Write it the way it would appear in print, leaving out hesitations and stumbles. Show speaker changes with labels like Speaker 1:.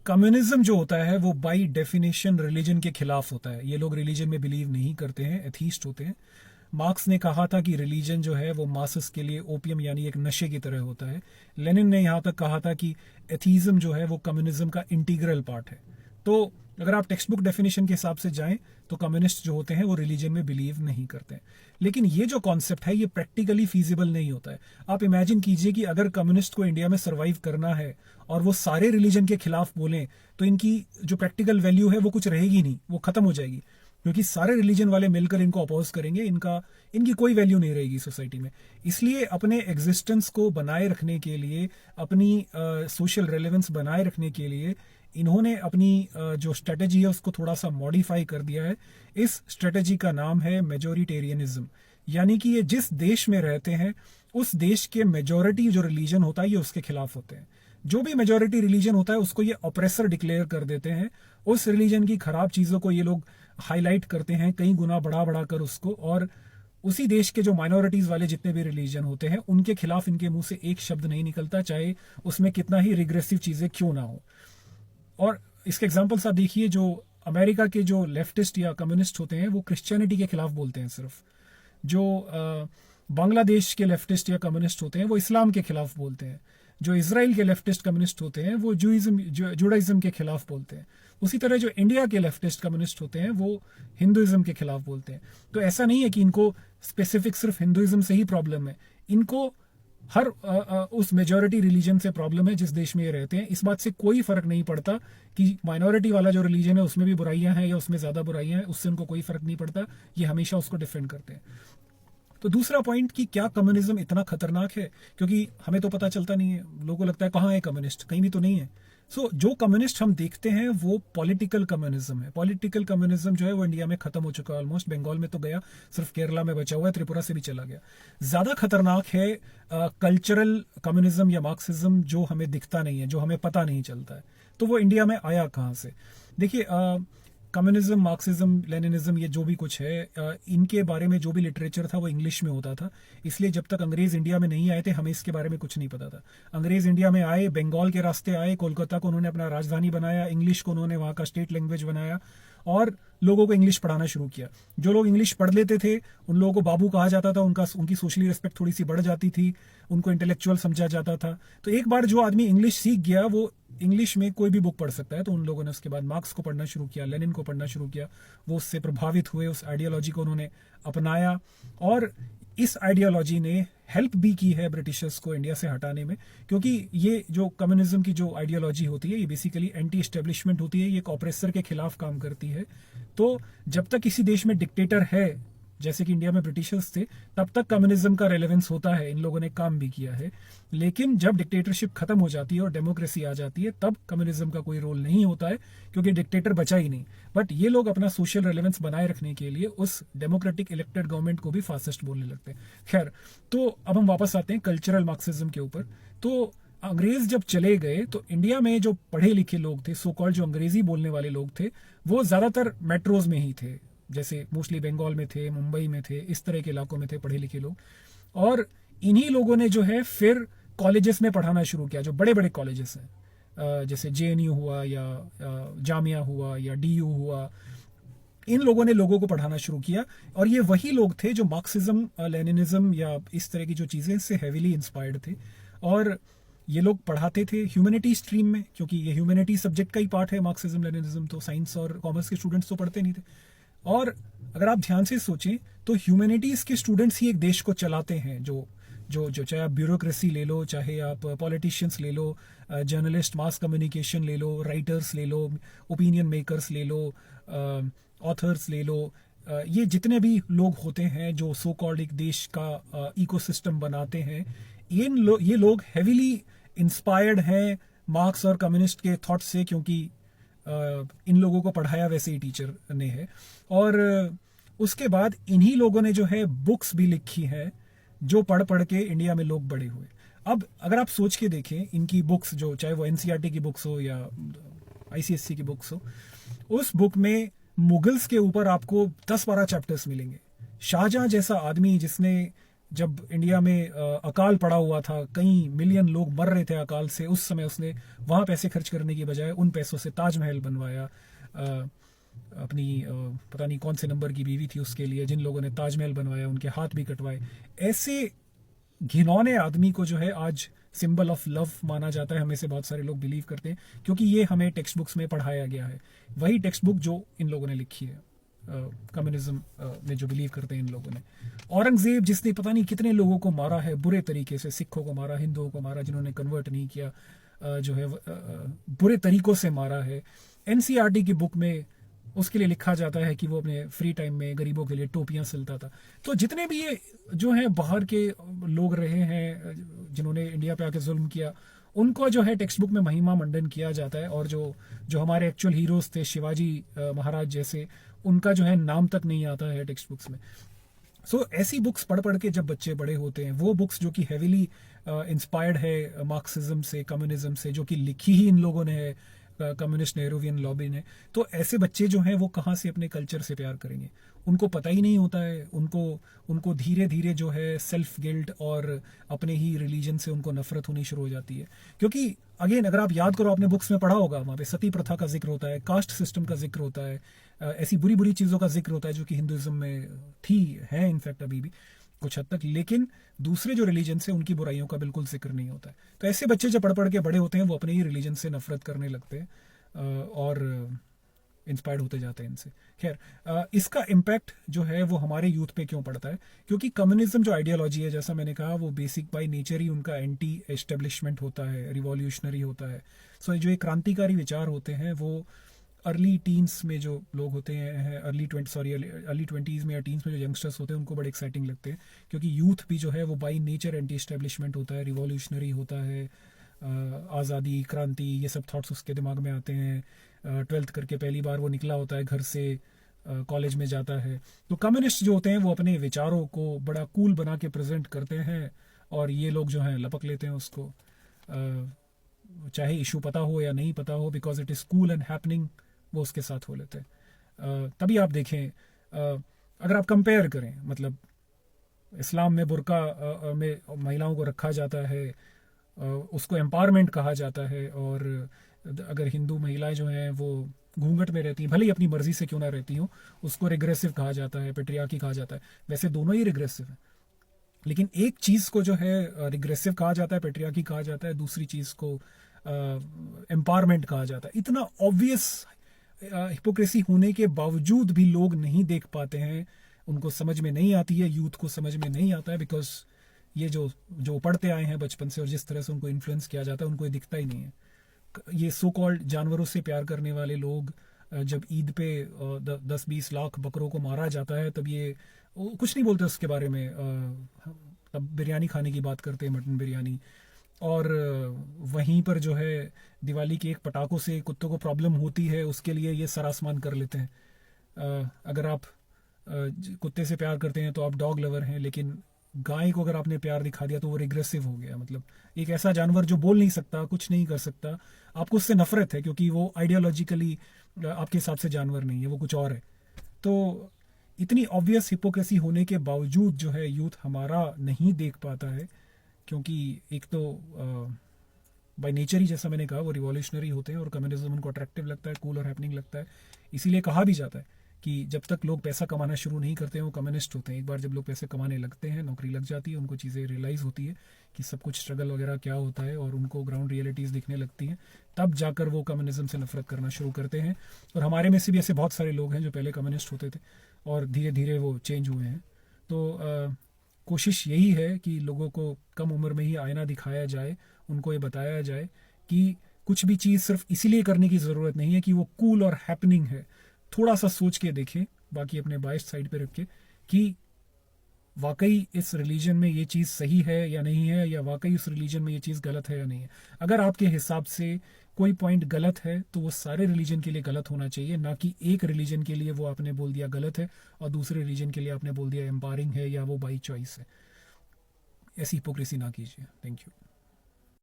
Speaker 1: Communism जो होता है वो बाय डेफिनेशन रिलीजन के खिलाफ होता है। ये लोग रिलीजन में बिलीव नहीं करते हैं, एथीस्ट होते हैं। मार्क्स ने कहा था कि रिलीजन जो है वो मासस के लिए ओपियम यानी एक नशे की तरह होता है। लेनिन ने यहाँ तक कहा था कि एथीज्म जो है वो कम्युनिज्म का इंटीग्रल पार्ट है। तो अगर आप टेक्स्ट बुक डेफिनेशन के हिसाब से जाएं तो कम्युनिस्ट जो होते हैं वो रिलीजन में बिलीव नहीं करते हैं। लेकिन ये जो कॉन्सेप्ट है ये प्रैक्टिकली फीजिबल नहीं होता है। आप इमेजिन कीजिए कि अगर कम्युनिस्ट को इंडिया में सर्वाइव करना है और वो सारे रिलीजन के खिलाफ बोलें तो इनकी जो प्रैक्टिकल वैल्यू है वो कुछ रहेगी नहीं, वो खत्म हो जाएगी, क्योंकि सारे रिलीजन वाले मिलकर इनको अपोज करेंगे। इनकी कोई वैल्यू नहीं रहेगी सोसाइटी में। इसलिए अपने एग्जिस्टेंस को बनाए रखने के लिए, अपनी सोशल रेलेवेंस बनाए रखने के लिए इन्होंने अपनी जो स्ट्रेटेजी है उसको थोड़ा सा मॉडिफाई कर दिया है। इस स्ट्रेटेजी का नाम है मेजोरिटेरियनिज्म, यानी कि ये जिस देश में रहते हैं उस देश के मेजोरिटी जो रिलीजन होता है ये उसके खिलाफ होते हैं। जो भी मेजोरिटी रिलीजन होता है उसको ये ऑप्रेसर डिक्लेयर कर देते हैं। उस रिलीजन की खराब चीजों को ये लोग हाईलाइट करते हैं कई गुना बढ़ा बढ़ा कर उसको, और उसी देश के जो माइनॉरिटीज वाले जितने भी रिलीजन होते हैं उनके खिलाफ इनके मुंह से एक शब्द नहीं निकलता, चाहे उसमें कितना ही रिग्रेसिव चीजें क्यों ना हो। और इसके एग्जाम्पल्स आप देखिए, जो अमेरिका के जो लेफ्टिस्ट या कम्युनिस्ट होते हैं वो क्रिश्चियनिटी के खिलाफ बोलते हैं सिर्फ। जो बांग्लादेश के लेफ्टिस्ट या कम्युनिस्ट होते हैं वो इस्लाम के खिलाफ बोलते हैं। जो इसराइल के लेफ्टिस्ट कम्युनिस्ट होते हैं वो जुडाइज्म के खिलाफ बोलते हैं। उसी तरह जो इंडिया के लेफ्टिस्ट कम्युनिस्ट होते हैं वो हिंदुइज्म के खिलाफ बोलते हैं। तो ऐसा नहीं है कि इनको स्पेसिफिक सिर्फ हिंदुइज्म से ही प्रॉब्लम है, इनको हर उस मेजॉरिटी रिलीजन से प्रॉब्लम है जिस देश में ये रहते हैं। इस बात से कोई फर्क नहीं पड़ता कि माइनॉरिटी वाला जो रिलीजन है उसमें भी बुराइयां हैं या उसमें ज्यादा बुराइयां हैं, उससे उनको कोई फर्क नहीं पड़ता। ये हमेशा उसको डिफेंड करते हैं। तो दूसरा पॉइंट कि क्या कम्युनिज्म इतना खतरनाक है, क्योंकि हमें तो पता चलता नहीं है, लोगों को लगता है कहाँ है कम्युनिस्ट, कहीं भी तो नहीं है। जो कम्युनिस्ट हम देखते हैं वो पॉलिटिकल कम्युनिज्म है। पॉलिटिकल कम्युनिज्म जो है वो इंडिया में खत्म हो चुका है ऑलमोस्ट। बंगाल में तो गया, सिर्फ केरला में बचा हुआ है, त्रिपुरा से भी चला गया। ज्यादा खतरनाक है कल्चरल कम्युनिज्म या मार्क्सिज्म, जो हमें दिखता नहीं है, जो हमें पता नहीं चलता है। तो वो इंडिया में आया कहाँ से? देखिए, कम्युनिज्म, मार्क्सिज्म, लेनिनिज्म, ये जो भी कुछ है, इनके बारे में जो भी लिटरेचर था वो इंग्लिश में होता था। इसलिए जब तक अंग्रेज इंडिया में नहीं आए थे हमें इसके बारे में कुछ नहीं पता था। अंग्रेज इंडिया में आए, बंगाल के रास्ते आए, कोलकाता को उन्होंने अपना राजधानी बनाया, इंग्लिश को उन्होंने वहां का स्टेट लैंग्वेज बनाया और लोगों को इंग्लिश पढ़ाना शुरू किया। जो लोग इंग्लिश पढ़ लेते थे उन लोगों को बाबू कहा जाता था, उनकी सोशली रिस्पेक्ट थोड़ी सी बढ़ जाती थी, उनको इंटेलेक्चुअल समझा जाता था। तो एक बार जो आदमी इंग्लिश सीख गया वो इंग्लिश में कोई भी बुक पढ़ सकता है। तो उन लोगों ने उसके बाद मार्क्स को पढ़ना शुरू किया, लेनिन को पढ़ना शुरू किया। वो उससे प्रभावित हुए, उस आइडियोलॉजी को उन्होंने अपनाया और इस आइडियोलॉजी ने हेल्प भी की है ब्रिटिशर्स को इंडिया से हटाने में। क्योंकि ये जो कम्युनिज्म की जो आइडियोलॉजी होती है ये बेसिकली एंटी एस्टेब्लिशमेंट होती है, ये एक ऑपरेसर के खिलाफ काम करती है। तो जब तक किसी देश में डिक्टेटर है, जैसे कि इंडिया में ब्रिटिशर्स थे, तब तक कम्युनिज्म का रेलेवेंस होता है, इन लोगों ने काम भी किया है। लेकिन जब डिक्टेटरशिप खत्म हो जाती है और डेमोक्रेसी आ जाती है तब कम्युनिज्म का कोई रोल नहीं होता है, क्योंकि डिक्टेटर बचा ही नहीं। बट ये लोग अपना सोशल रेलेवेंस बनाए रखने के लिए उस डेमोक्रेटिक इलेक्टेड गवर्नमेंट को भी फासिस्ट बोलने लगते हैं। खैर, तो अब हम वापस आते हैं कल्चरल मार्क्सिज्म के ऊपर। तो अंग्रेज जब चले गए तो इंडिया में जो पढ़े लिखे लोग थे, सो कॉल्ड जो अंग्रेजी बोलने वाले लोग थे, वो ज्यादातर मेट्रोज में ही थे। जैसे मोस्टली बंगाल में थे, मुंबई में थे, इस तरह के इलाकों में थे पढ़े लिखे लोग। और इन्हीं लोगों ने जो है फिर कॉलेजेस में पढ़ाना शुरू किया, जो बड़े बड़े कॉलेजेस हैं, जैसे जेएनयू हुआ या जामिया हुआ या डीयू हुआ। इन लोगों ने लोगों को पढ़ाना शुरू किया और ये वही लोग थे जो मार्क्सिज्म, लेनिनिज्म या इस तरह की जो चीजें से हेविली इंस्पायर्ड थे। और ये लोग पढ़ाते थे ह्यूमैनिटी स्ट्रीम में, क्योंकि ये ह्यूमैनिटी सब्जेक्ट का ही पार्ट है मार्क्सिज्म लेनिनिज्म। तो साइंस और कॉमर्स के स्टूडेंट्स तो पढ़ते नहीं थे। और अगर आप ध्यान से सोचें तो ह्यूमैनिटीज के स्टूडेंट्स ही एक देश को चलाते हैं। जो जो जो चाहे आप ब्यूरोक्रेसी ले लो, चाहे आप पॉलिटिशियंस ले लो, जर्नलिस्ट, मास कम्युनिकेशन ले लो, राइटर्स ले लो, ओपिनियन मेकर्स ले लो, ऑथर्स ले लो, ये जितने भी लोग होते हैं जो सो कॉल्ड एक देश का इकोसिस्टम बनाते हैं, ये लोग हेविली इंस्पायर्ड हैं मार्क्स और कम्युनिस्ट के थॉट से, क्योंकि इन लोगों को पढ़ाया वैसे ही टीचर ने है। और उसके बाद इन्हीं लोगों ने जो है बुक्स भी लिखी है जो पढ़ पढ़ के इंडिया में लोग बड़े हुए। अब अगर आप सोच के देखें इनकी बुक्स, जो चाहे वो एनसीईआरटी की बुक्स हो या आईसीएससी की बुक्स हो, उस बुक में मुगल्स के ऊपर आपको 10-12 चैप्टर्स मिलेंगे। शाहजहां जैसा आदमी जिसने जब इंडिया में अकाल पड़ा हुआ था, कई मिलियन लोग मर रहे थे अकाल से, उस समय उसने वहाँ पैसे खर्च करने की बजाय उन पैसों से ताजमहल बनवाया। अपनी पता नहीं कौन से नंबर की बीवी थी उसके लिए, जिन लोगों ने ताजमहल बनवाया उनके हाथ भी कटवाए। ऐसे घिनौने आदमी को जो है आज सिंबल ऑफ लव माना जाता है, हमें से बहुत सारे लोग बिलीव करते हैं, क्योंकि ये हमें टेक्स्ट बुक्स में पढ़ाया गया है। वही टेक्स्ट बुक जो इन लोगों ने लिखी है, कम्युनिज्म में जो बिलीव करते हैं इन लोगों ने। औरंगजेब जिसने पता नहीं कितने लोगों को मारा है बुरे तरीके से, सिखों को मारा, हिंदुओं को मारा, जिन्होंने कन्वर्ट नहीं किया, जो है बुरे तरीकों से मारा है। एनसीईआरटी की बुक में उसके लिए लिखा जाता है कि वो अपने फ्री टाइम में गरीबों के लिए टोपियां सिलता था। तो जितने भी ये जो है बाहर के लोग रहे हैं जिन्होंने इंडिया पे आके जुल्म किया, उनको जो है टेक्स्ट बुक में महिमा मंडन किया जाता है, और जो जो हमारे एक्चुअल हीरोज थे, शिवाजी महाराज जैसे, उनका जो है नाम तक नहीं आता है टेक्स्ट बुक्स में। सो ऐसी बुक्स पढ़ पढ़ के जब बच्चे बड़े होते हैं, वो बुक्स जो कि हैवीली इंस्पायर्ड है मार्क्सिज्म से, कम्युनिज्म से, जो कि लिखी ही इन लोगों ने है, कम्युनिस्ट नेहरूवियन लॉबी ने, तो ऐसे बच्चे जो हैं वो कहाँ से अपने कल्चर से प्यार करेंगे? उनको पता ही नहीं होता है। उनको धीरे धीरे जो है सेल्फ गिल्ट और अपने ही रिलीजन से उनको नफरत होनी शुरू हो जाती है। क्योंकि अगेन, अगर आप याद करो, आपने बुक्स में पढ़ा होगा, वहाँ पे सती प्रथा का जिक्र होता है, कास्ट सिस्टम का जिक्र होता है, ऐसी बुरी बुरी चीज़ों का जिक्र होता है जो कि हिंदुइज्म में थी, है इनफैक्ट अभी भी कुछ हद तक, लेकिन दूसरे जो रिलीजन से उनकी बुराइयों का बिल्कुल जिक्र नहीं होता है। तो ऐसे बच्चे जब पढ़ पढ़ के बड़े होते हैं, वो अपने ही रिलीजन से नफरत करने लगते हैं और इंस्पायर्ड होते जाते हैं इनसे। खैर, इसका इम्पैक्ट जो है वो हमारे यूथ पे क्यों पड़ता है? क्योंकि कम्युनिज्म जो आइडियोलॉजी है, जैसा मैंने कहा, वो बेसिक बाय नेचर ही उनका एंटी एस्टेब्लिशमेंट होता है, रिवॉल्यूशनरी होता है। सो जो ये क्रांतिकारी विचार होते हैं वो अर्ली टीन्स में जो लोग होते हैं, अर्ली 20s में या टीन्स में जो यंगस्टर्स होते हैं, उनको बड़े एक्साइटिंग लगते हैं, क्योंकि यूथ भी जो है वो बाई नेचर एंटी एस्टेब्लिशमेंट होता है, रिवॉल्यूशनरी होता है। आज़ादी, क्रांति, ये सब थॉट्स उसके दिमाग में आते हैं। 12th करके पहली बार वो निकला होता है घर से, कॉलेज में जाता है। तो कम्युनिस्ट जो होते हैं वो अपने विचारों को बड़ा कूल बना के प्रेजेंट करते हैं, और ये लोग जो हैं लपक लेते हैं उसको, चाहे इशू पता हो या नहीं पता हो, because it is cool and happening, वो उसके साथ हो लेते हैं। तभी आप देखें, अगर आप कंपेयर करें, मतलब इस्लाम में बुर्का में महिलाओं को रखा जाता है, उसको एम्पावरमेंट कहा जाता है, और अगर हिंदू महिलाएं जो हैं वो घूंघट में रहती हैं, भले ही अपनी मर्जी से क्यों ना रहती हो, उसको रिग्रेसिव कहा जाता है, पेट्रियार्की कहा जाता है। वैसे दोनों ही रिग्रेसिव है, लेकिन एक चीज़ को जो है रिग्रेसिव कहा जाता है, पेट्रियार्की कहा जाता है, दूसरी चीज़ को एम्पावरमेंट कहा जाता है। इतना ऑब्वियस हिपोक्रेसी होने के बावजूद भी लोग नहीं देख पाते हैं, उनको समझ में नहीं आती है, यूथ को समझ में नहीं आता है, बिकॉज ये जो जो पढ़ते आए हैं बचपन से और जिस तरह से उनको इन्फ्लुएंस किया जाता है, उनको ये दिखता ही नहीं है। ये सो कॉल्ड जानवरों से प्यार करने वाले लोग, जब ईद पे 10-20 लाख बकरों को मारा जाता है, तब ये कुछ नहीं बोलते उसके बारे में, तब बिरयानी खाने की बात करते हैं, मटन बिरयानी। और वहीं पर जो है दिवाली के एक पटाखों से कुत्तों को प्रॉब्लम होती है, उसके लिए ये सरासमान कर लेते हैं। अगर आप कुत्ते से प्यार करते हैं तो आप डॉग लवर हैं, लेकिन गाय को अगर आपने प्यार दिखा दिया तो वो रिग्रेसिव हो गया। मतलब एक ऐसा जानवर जो बोल नहीं सकता, कुछ नहीं कर सकता, आपको उससे नफरत है, क्योंकि वो आइडियोलॉजिकली आपके हिसाब से जानवर नहीं है, वो कुछ और है। तो इतनी ऑब्वियस हिपोक्रेसी होने के बावजूद जो है यूथ हमारा नहीं देख पाता है, क्योंकि एक तो बाय नेचर ही, जैसा मैंने कहा, वो रिवॉल्यूशनरी होते हैं, और कम्युनिज्म उनको अट्रैक्टिव लगता है, कूल और हैपनिंग लगता है। इसीलिए कहा भी जाता है कि जब तक लोग पैसा कमाना शुरू नहीं करते हैं वो कम्युनिस्ट होते हैं। एक बार जब लोग पैसे कमाने लगते हैं, नौकरी लग जाती है, उनको चीज़ें रियलाइज़ होती है कि सब कुछ स्ट्रगल वगैरह क्या होता है, और उनको ग्राउंड रियलिटीज़ दिखने लगती हैं, तब जाकर वो कम्युनिज्म से नफरत करना शुरू करते हैं। और हमारे में से भी ऐसे बहुत सारे लोग हैं जो पहले कम्युनिस्ट होते थे और धीरे धीरे वो चेंज हुए हैं। तो कोशिश यही है कि लोगों को कम उम्र में ही आईना दिखाया जाए, उनको ये बताया जाए कि कुछ भी चीज़ सिर्फ इसीलिए करने की ज़रूरत नहीं है कि वो कूल और हैपनिंग है। थोड़ा सा सोच के देखें, बाकी अपने बायस साइड पे रख के, कि वाकई इस रिलीजन में ये चीज़ सही है या नहीं है, या वाकई उस रिलीजन में ये चीज़ गलत है या नहीं है। अगर आपके हिसाब से कोई पॉइंट गलत है तो वो सारे रिलीजन के लिए गलत होना चाहिए, ना कि एक रिलीजन के लिए वो आपने बोल दिया गलत है और दूसरे रिलीजन के लिए आपने बोल दिया एम्पावरिंग है या वो बाई चॉइस है। ऐसी हिपोक्रेसी ना कीजिए। Thank you.